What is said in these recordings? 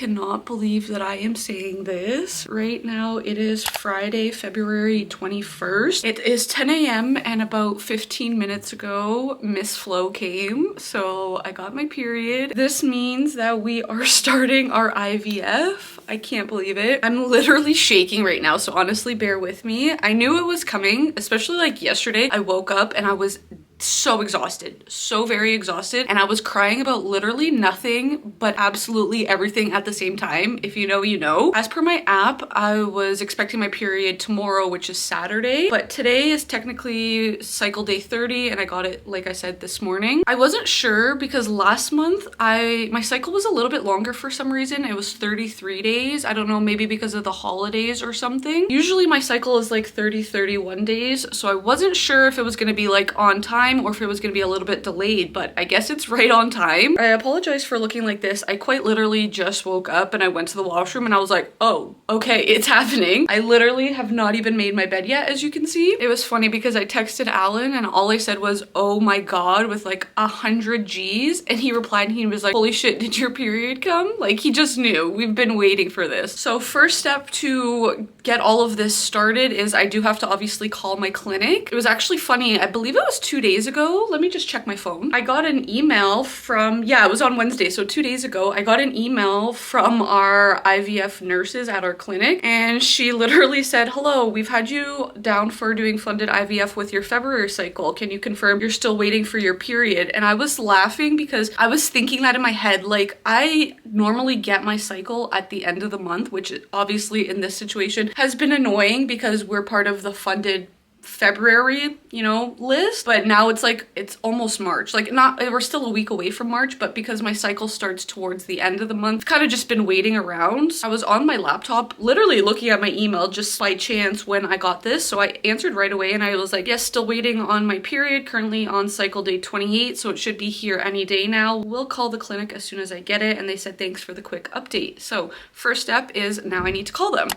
cannot believe that I am saying this. Right now it is Friday, February 21st. It is 10 a.m. and about 15 minutes ago, Miss Flo came. So I got my period. This means that we are starting our IVF. I can't believe it. I'm literally shaking right now. So honestly, bear with me. I knew it was coming, especially like yesterday. I woke up and I was so exhausted, so very exhausted, and I was crying about literally nothing but absolutely everything at the same time. If you know, you know. As per my app, I was expecting my period tomorrow, which is Saturday, but today is technically cycle day 30 and I got it, like I said, this morning. I wasn't sure because last month my cycle was a little bit longer for some reason. It was 33 days. I don't know, maybe because of the holidays or something. Usually my cycle is like 31 days, so I wasn't sure if it was going to be like on time or if it was going to be a little bit delayed, but I guess it's right on time. I apologize for looking like this. I quite literally just woke up and I went to the washroom and I was like, oh, okay, it's happening. I literally have not even made my bed yet, as you can see. It was funny because I texted Alan and all I said was, oh my God, with like 100 G's, and he replied and he was like, holy shit, did your period come? Like, he just knew. We've been waiting for this. So first step to get all of this started is I do have to obviously call my clinic. It was actually funny. I believe it was 2 days ago. Let me just check my phone. I got an email from, yeah, it was on Wednesday. So 2 days ago, I got an email from our IVF nurses at our clinic. And she literally said, hello, we've had you down for doing funded IVF with your February cycle. Can you confirm you're still waiting for your period? And I was laughing because I was thinking that in my head, like I normally get my cycle at the end of the month, which obviously in this situation has been annoying because we're part of the funded February, you know, list, but now it's like it's almost March. Like, not, we're still a week away from March, but because my cycle starts towards the end of the month, I've kind of just been waiting around. I was on my laptop literally looking at my email just by chance when I got this, so I answered right away and I was like, yes, still waiting on my period, currently on cycle day 28, so it should be here any day now. We'll call the clinic as soon as I get it, and they said thanks for the quick update. So first step is now I need to call them.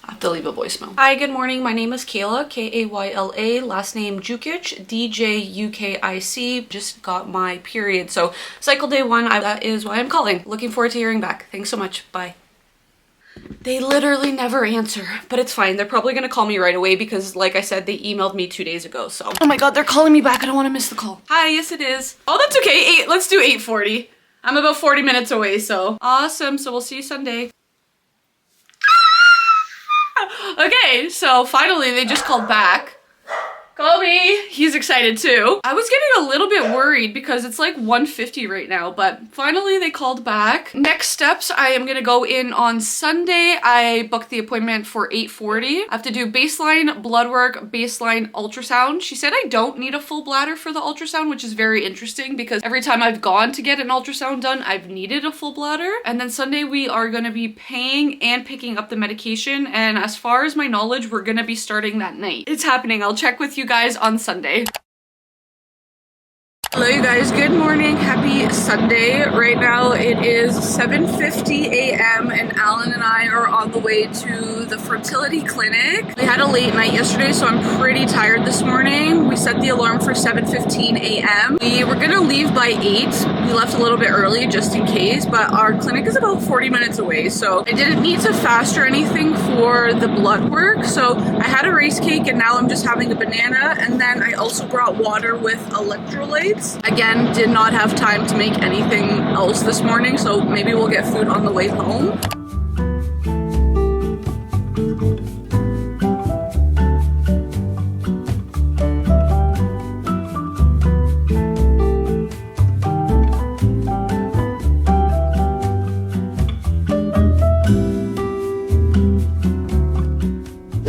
I have to leave a voicemail. Hi, good morning. My name is Kayla, K-A-Y-L-A, last name Djukic, D-J-U-K-I-C. Just got my period. So cycle day 1, that is why I'm calling. Looking forward to hearing back. Thanks so much. Bye. They literally never answer, but it's fine. They're probably gonna call me right away because, like I said, they emailed me 2 days ago, so. Oh my God, they're calling me back. I don't wanna miss the call. Hi, yes it is. Oh, that's okay. Let's do 8:40. I'm about 40 minutes away, so. Awesome, so we'll see you Sunday. Okay, so finally they just called back. Call me. He's excited too. I was getting a little bit worried because it's like 1:50 right now, but finally they called back. Next steps, I am gonna go in on Sunday. I booked the appointment for 8:40. I have to do baseline blood work, baseline ultrasound. She said I don't need a full bladder for the ultrasound, which is very interesting because every time I've gone to get an ultrasound done, I've needed a full bladder. And then Sunday we are gonna be paying and picking up the medication. And as far as my knowledge, we're gonna be starting that night. It's happening. I'll check with you guys on Sunday. Hello you guys, good morning, happy Sunday. Right now it is 7:50 a.m. and Alan and I are on the way to the fertility clinic. We had a late night yesterday, so I'm pretty tired this morning. We set the alarm for 7:15 a.m. We were gonna leave by 8. We left a little bit early just in case, but our clinic is about 40 minutes away, so I didn't need to fast or anything for the blood work. So I had a rice cake and now I'm just having a banana, and then I also brought water with electrolytes. Again, did not have time to make anything else this morning, so maybe we'll get food on the way home.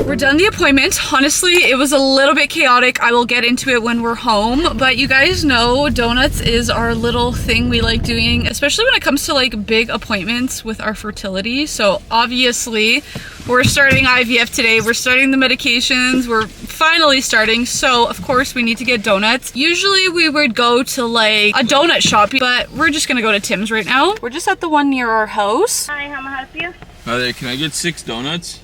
We're done the appointment. Honestly, it was a little bit chaotic. I will get into it when we're home, but you guys know donuts is our little thing we like doing, especially when it comes to like big appointments with our fertility. So obviously we're starting IVF today. We're starting the medications. We're finally starting. So of course we need to get donuts. Usually we would go to like a donut shop, but we're just gonna go to Tim's right now. We're just at the one near our house. Hi, how may I help you? Hi there, can I get 6 donuts?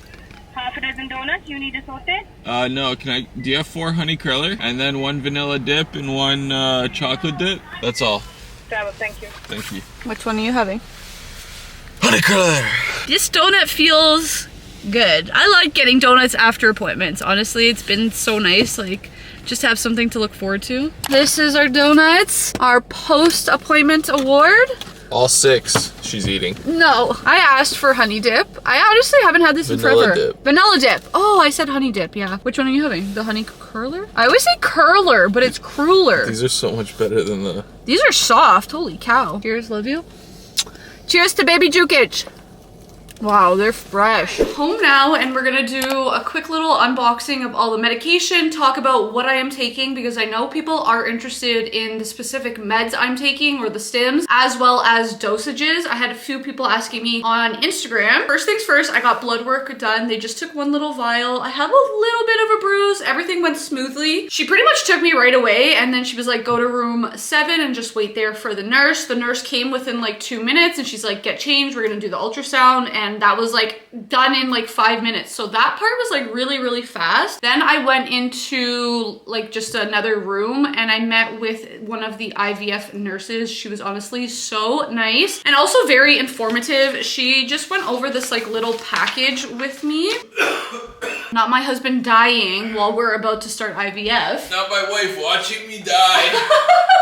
Half a dozen donuts, you need a sauté? No, do you have 4 honey curler? And then 1 vanilla dip and 1 chocolate dip? That's all. Travel, thank you. Thank you. Which one are you having? honey curler. This donut feels good. I like getting donuts after appointments. Honestly, it's been so nice, like, just have something to look forward to. This is our donuts, our post-appointment award. All 6 she's eating. No, I asked for honey dip. I honestly haven't had this in forever. Dip. Vanilla dip. Oh, I said honey dip, yeah. Which one are you having? The honey curler? I always say curler, but it's crueler. These are so much better than the... These are soft, holy cow. Cheers, love you. Cheers to baby Djukic. Wow, they're fresh. Home now, and we're gonna do a quick little unboxing of all the medication, talk about what I am taking, because I know people are interested in the specific meds I'm taking, or the stims, as well as dosages. I had a few people asking me on Instagram. First things first, I got blood work done. They just took one little vial. I have a little bit of a bruise. Everything went smoothly. She pretty much took me right away, and then she was like, go to room 7 and just wait there for the nurse. The nurse came within like 2 minutes, and she's like, get changed. We're gonna do the ultrasound, and that was like done in like 5 minutes. So that part was like really fast. Then I went into like just another room, and I met with one of the IVF nurses. She was honestly so nice and also very informative. She just went over this like little package with me. Not my husband dying while we're about to start IVF. Not my wife watching me die.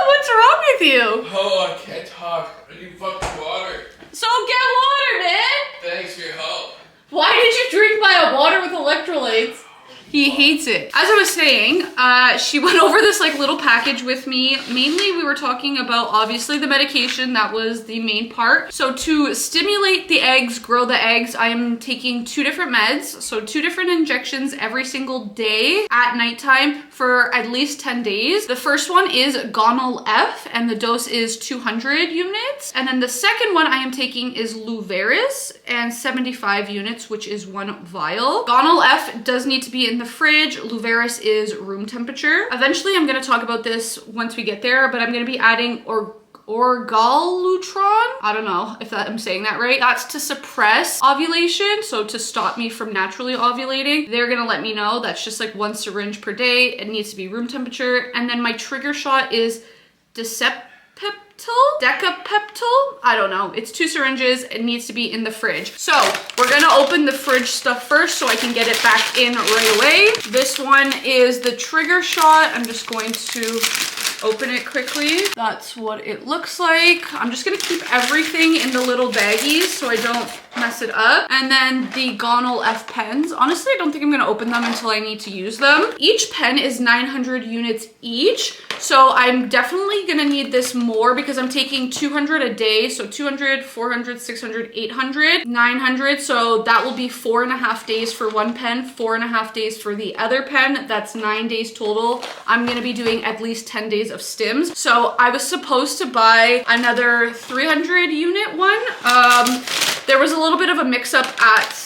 What's wrong with you? Oh, I can't talk. I need fucking water. So get water, man. Thanks for your help. Why did you drink my water with electrolytes? He hates it. As I was saying, she went over this like little package with me. Mainly we were talking about obviously the medication. That was the main part. So to stimulate the eggs, grow the eggs, I am taking 2 different meds. So 2 different injections every single day at nighttime for at least 10 days. The first one is gonal F, and the dose is 200 units. And then the second one I am taking is luveris, and 75 units, which is 1 vial. Gonal F does need to be in the fridge. Luveris is room temperature. Eventually I'm going to talk about this once we get there, but I'm going to be adding organlutran. I don't know if I'm saying that right. That's to suppress ovulation, so to stop me from naturally ovulating. They're gonna let me know. That's just like 1 syringe per day. It needs to be room temperature. And then my trigger shot is decapeptyl. I don't know. It's 2 syringes. It needs to be in the fridge. So we're gonna open the fridge stuff first so I can get it back in right away. This one is the trigger shot. I'm just going to open it quickly. That's what it looks like. I'm just gonna keep everything in the little baggies so I don't mess it up. And then the gonal F pens. Honestly, I don't think I'm gonna open them until I need to use them. Each pen is 900 units each. So I'm definitely gonna need this more because I'm taking 200 a day. So 200, 400, 600, 800, 900. So that will be 4.5 days for 1 pen, 4.5 days for the other pen. That's 9 days total. I'm gonna be doing at least 10 days of stims. So I was supposed to buy another 300 unit one. There was a little bit of a mix up at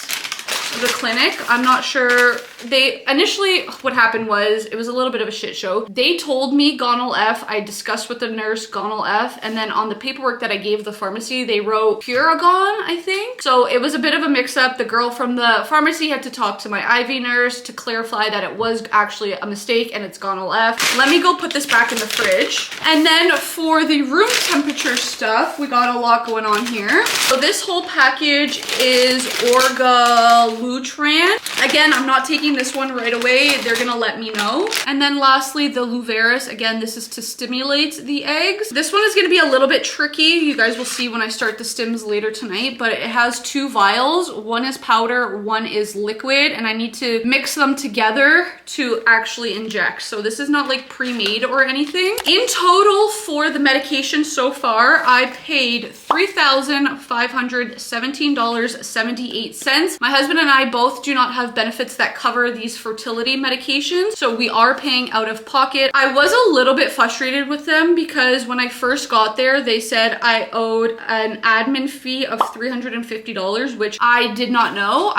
the clinic. I'm not sure. They initially, what happened was, it was a little bit of a shit show. They told me gonal F. I discussed with the nurse gonal F, and then on the paperwork that I gave the pharmacy, they wrote Puragon, I think. So it was a bit of a mix up. The girl from the pharmacy had to talk to my IV nurse to clarify that it was actually a mistake and it's gonal F. Let me go put this back in the fridge. And then for the room temperature stuff, we got a lot going on here. So this whole package is organlutran. Again, I'm not taking this one right away. They're gonna let me know. And then lastly, the luveris. Again, this is to stimulate the eggs. This one is gonna be a little bit tricky. You guys will see when I start the stims later tonight, but it has 2 vials. One is powder, one is liquid, and I need to mix them together to actually inject. So this is not like pre-made or anything. In total for the medication so far, I paid $3,517.78. My husband and I both do not have benefits that cover these fertility medications, so we are paying out of pocket. I was a little bit frustrated with them because when I first got there, they said I owed an admin fee of $350, which I did not know.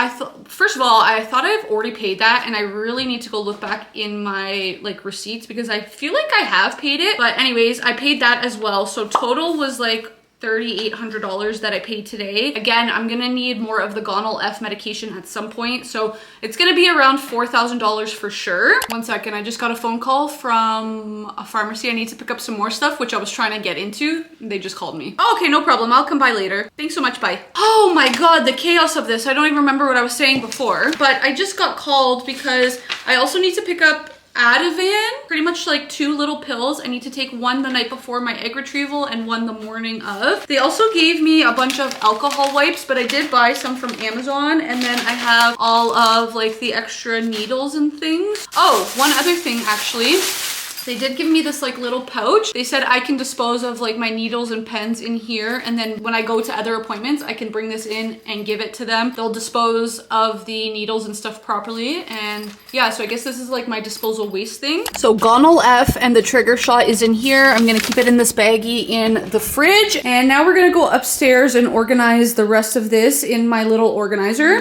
First of all, I thought I've already paid that, and I really need to go look back in my like receipts because I feel like I have paid it. But anyways, I paid that as well. So total was like $3,800 that I paid today. Again, I'm gonna need more of the gonal F medication at some point, so it's gonna be around $4,000 for sure. One second, I just got a phone call from a pharmacy. I need to pick up some more stuff, which I was trying to get into. They just called me. Oh, okay, no problem. I'll come by later. Thanks so much, bye. Oh my God, the chaos of this. I don't even remember what I was saying before, but I just got called because I also need to pick up Ativan, pretty much like 2 little pills. I need to take one the night before my egg retrieval and one the morning of. They also gave me a bunch of alcohol wipes, but I did buy some from Amazon, and then I have all of like the extra needles and things. Oh, one other thing actually. They did give me this like little pouch. They said I can dispose of like my needles and pens in here, and then when I go to other appointments, I can bring this in and give it to them. They'll dispose of the needles and stuff properly. And yeah, so I guess this is like my disposal waste thing. So gonal F and the trigger shot is in here. I'm gonna keep it in this baggie in the fridge. And now we're gonna go upstairs and organize the rest of this in my little organizer.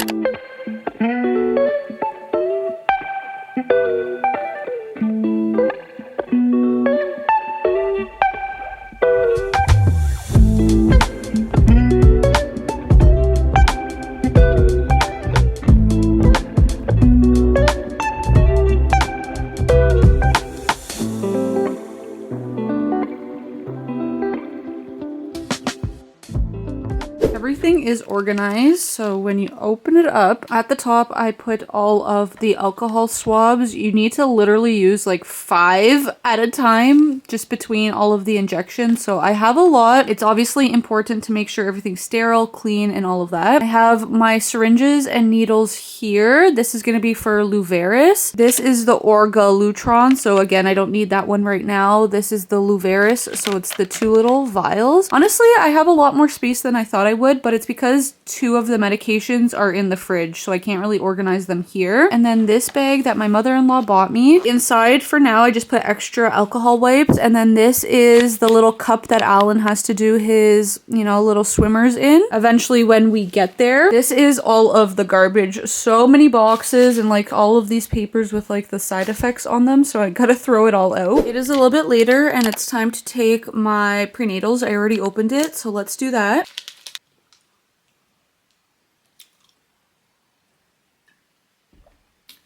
Everything is organized, so when you open it up, at the top I put all of the alcohol swabs. You need to literally use like 5 at a time just between all of the injections, so I have a lot. It's obviously important to make sure everything's sterile, clean, and all of that. I have my syringes and needles here. This is going to be for luveris. This is the organlutran, so again, I don't need that one right now. This is the luveris, so it's the 2 little vials. Honestly, I have a lot more space than I thought I would, but it's because 2 of the medications are in the fridge, so I can't really organize them here. And then this bag that my mother-in-law bought me. Inside for now, I just put extra alcohol wipes, and then this is the little cup that Alan has to do his, you know, little swimmers in eventually when we get there. This is all of the garbage. So many boxes and like all of these papers with like the side effects on them, so I gotta throw it all out. It is a little bit later and it's time to take my prenatals. I already opened it, so let's do that.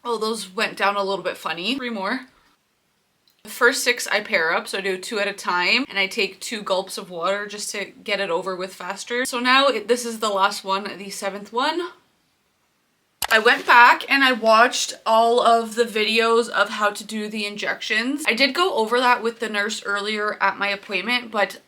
Oh, those went down a little bit funny. 3 more. The first 6 I pair up, so I do 2 at a time, and I take 2 gulps of water just to get it over with faster. So now this is the last one, the 7th one. I went back and I watched all of the videos of how to do the injections. I did go over that with the nurse earlier at my appointment, but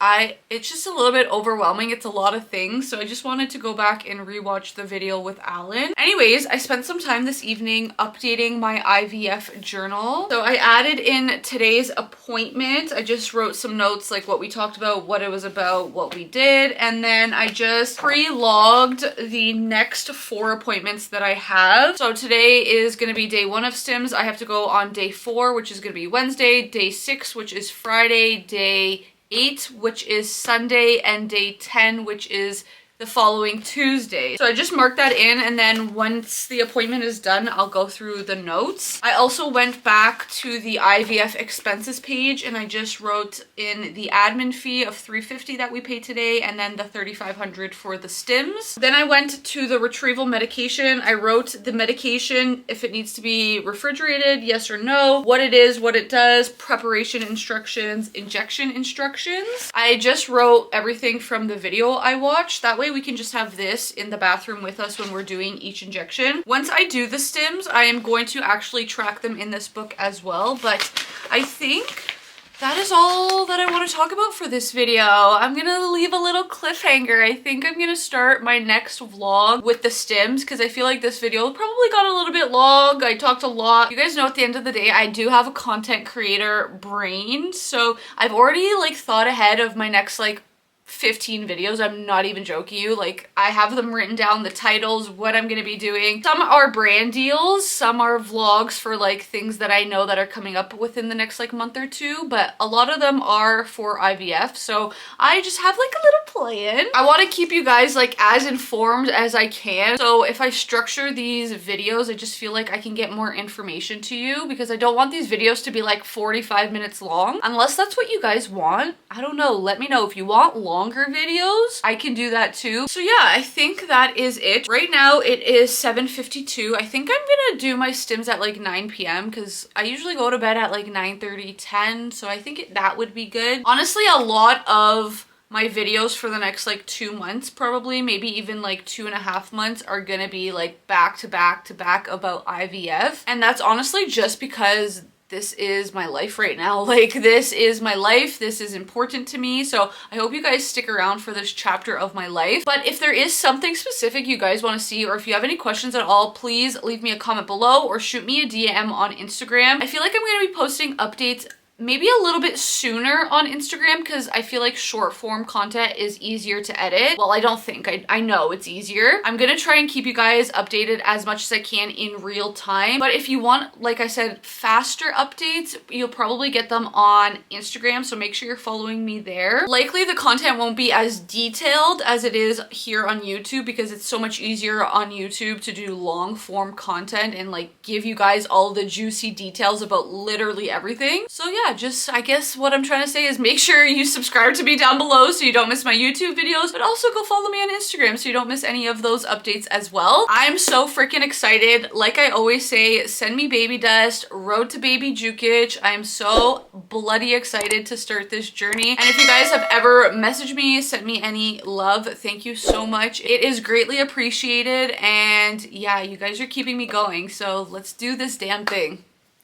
it's just a little bit overwhelming. It's a lot of things, so I just wanted to go back and rewatch the video with Alan. Anyways, I spent some time this evening updating my IVF journal. So I added in today's appointment. I just wrote some notes like what we talked about, what it was about, what we did, and then I just pre-logged the next 4 appointments that I have. So today is going to be day 1 of stims. I have to go on day 4, which is going to be Wednesday, day 6, which is Friday, day 8, which is Sunday, and day 10, which is the following Tuesday. So I just marked that in, and then once the appointment is done, I'll go through the notes. I also went back to the IVF expenses page and I just wrote in the admin fee of $350 that we paid today, and then the $3,500 for the stims. Then I went to the retrieval medication. I wrote the medication, if it needs to be refrigerated, yes or no, what it is, what it does, preparation instructions, injection instructions. I just wrote everything from the video I watched. That way we can just have this in the bathroom with us when we're doing each injection. Once I do the stims, I am going to actually track them in this book as well, but I think that is all that I want to talk about for this video. I'm gonna leave a little cliffhanger. I think I'm gonna start my next vlog with the stims because I feel like this video probably got a little bit long. I talked a lot. You guys know at the end of the day, I do have a content creator brain, so I've already like thought ahead of my next like 15 videos. I'm not even joking you. Like, I have them written down, the titles, what I'm gonna be doing. Some are brand deals, some are vlogs for like things that I know that are coming up within the next like month or 2, but a lot of them are for IVF. So I just have like a little plan. I want to keep you guys like as informed as I can. So if I structure these videos, I just feel like I can get more information to you, because I don't want these videos to be like 45 minutes long, unless that's what you guys want. I don't know. Let me know if you want longer videos. I can do that too. So yeah, I think that is it. Right now it is 7:52. I think I'm gonna do my stims at like 9 p.m. because I usually go to bed at like 9:30, 10. So I think that would be good. Honestly, a lot of my videos for the next like 2 months, probably maybe even like 2.5 months, are gonna be like back to back to back about IVF. And that's honestly just because this is my life right now. Like, this is my life. This is important to me. So I hope you guys stick around for this chapter of my life. But if there is something specific you guys want to see, or if you have any questions at all, please leave me a comment below or shoot me a DM on Instagram. I feel like I'm going to be posting updates maybe a little bit sooner on Instagram, because I feel like short form content is easier to edit. Well, I don't think, I know it's easier. I'm gonna try and keep you guys updated as much as I can in real time. But if you want, like I said, faster updates, you'll probably get them on Instagram. So make sure you're following me there. Likely the content won't be as detailed as it is here on YouTube, because it's so much easier on YouTube to do long form content and like give you guys all the juicy details about literally everything. So yeah, just, I guess what I'm trying to say is make sure you subscribe to me down below so you don't miss my YouTube videos, but also go follow me on Instagram so you don't miss any of those updates as well. I'm so freaking excited. Like I always say, send me baby dust, road to baby Djukic. I am so bloody excited to start this journey. And if you guys have ever messaged me, sent me any love, thank you so much. It is greatly appreciated. And yeah, you guys are keeping me going. So let's do this damn thing.